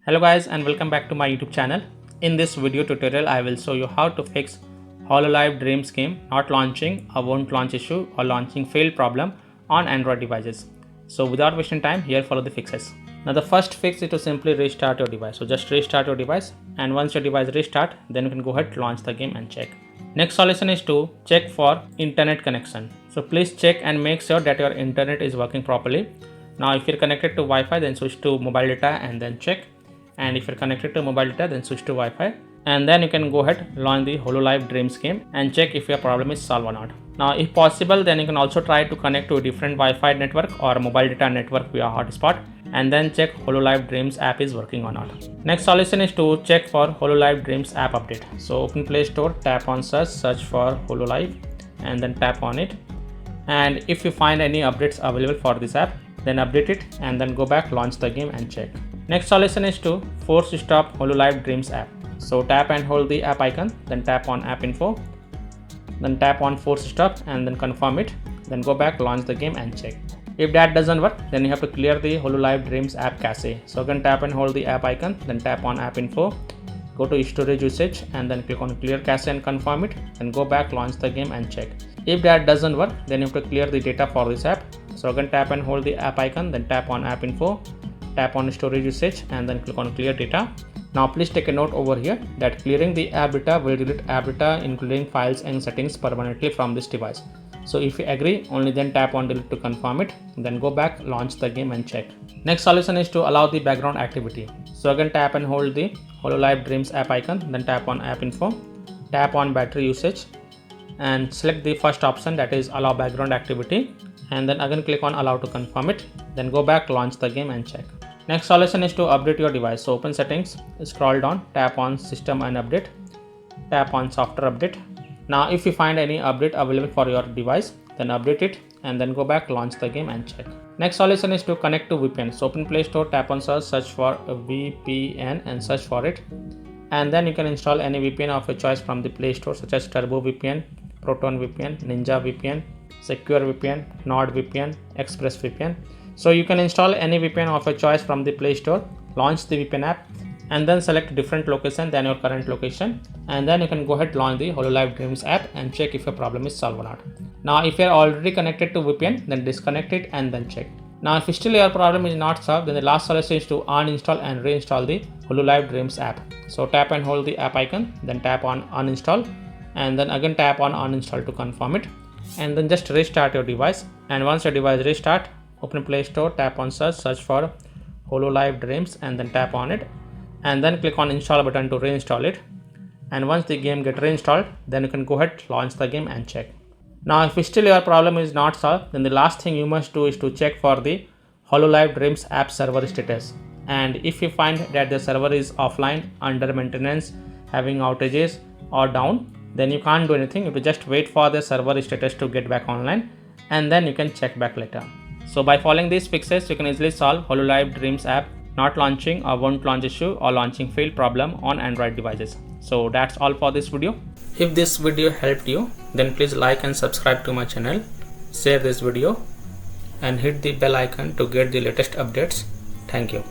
Hello guys and welcome back to my YouTube channel. In this video tutorial I will show you how to fix hololive dreams game not launching, a won't launch issue or launching failed problem on Android devices. So without wasting time, here follow the fixes. Now the first fix is to simply restart your device. So just restart your device, and once your device restart, then you can go ahead, launch the game and check. Next solution is to check for internet connection. So please check and make sure that your internet is working properly. Now if you're connected to Wi-Fi, then switch to mobile data and then check. And if you're connected to mobile data, then switch to Wi-Fi, and then you can go ahead, launch the hololive dreams game and check if your problem is solved or not. Now if possible, then you can also try to connect to a different Wi-Fi network or mobile data network via hotspot, and then check hololive dreams app is working or not. Next solution is to check for hololive dreams app update. So open Play Store, tap on search for hololive and then tap on it, and if you find any updates available for this app, then update it and then go back, launch the game and check. Next solution is to force stop hololive dreams app. So tap and hold the app icon, then tap on app info, then tap on force stop and then confirm it, then go back, launch the game and check. If that doesn't work, then you have to clear the hololive dreams app cache. So again tap and hold the app icon, then tap on app info, go to storage usage and then click on clear cache and confirm it, then go back, launch the game and check. If that doesn't work, then you have to clear the data for this app. So again tap and hold the app icon, then tap on app info, tap on storage usage and then click on clear data. Now please take a note over here that clearing the app data will delete app data including files and settings permanently from this device. So if you agree, only then tap on delete to confirm it, then go back, launch the game and check. Next solution is to allow the background activity. So again tap and hold the hololive dreams app icon, then tap on app info, tap on battery usage and select the first option, that is allow background activity, and then again click on allow to confirm it, then go back, launch the game and check. Next solution is to update your device. So open settings, scroll down, tap on system and update, tap on software update. Now if you find any update available for your device, then update it and then go back, launch the game and check. Next solution is to connect to VPN. So open Play Store, tap on search for a VPN and search for it, and then you can install any VPN of your choice from the Play Store, such as Turbo VPN, Proton VPN, Ninja VPN, Secure VPN, NordVPN, Express VPN. So you can install any VPN of your choice from the Play Store, launch the VPN app and then select different location than your current location, and then you can go ahead, launch the hololive dreams app and check if your problem is solved or not. Now if you are already connected to VPN, then disconnect it and then check. Now if still your problem is not solved, then the last solution is to uninstall and reinstall the hololive dreams app. So tap and hold the app icon, then tap on uninstall and then again tap on uninstall to confirm it, and then just restart your device. And once your device restart, open Play Store, tap on search for hololive dreams and then tap on it, and then click on install button to reinstall it. And once the game get reinstalled, then you can go ahead, launch the game and check. Now if still your problem is not solved, then the last thing you must do is to check for the hololive dreams app server status. And if you find that the server is offline, under maintenance, having outages or down, then you can't do anything. You have to just wait for the server status to get back online, and then you can check back later. So by following these fixes, you can easily solve hololive dreams app not launching or won't launch issue or launching failed problem on Android devices. So that's all for this video. If this video helped you, then please like and subscribe to my channel, share this video and hit the bell icon to get the latest updates. Thank you.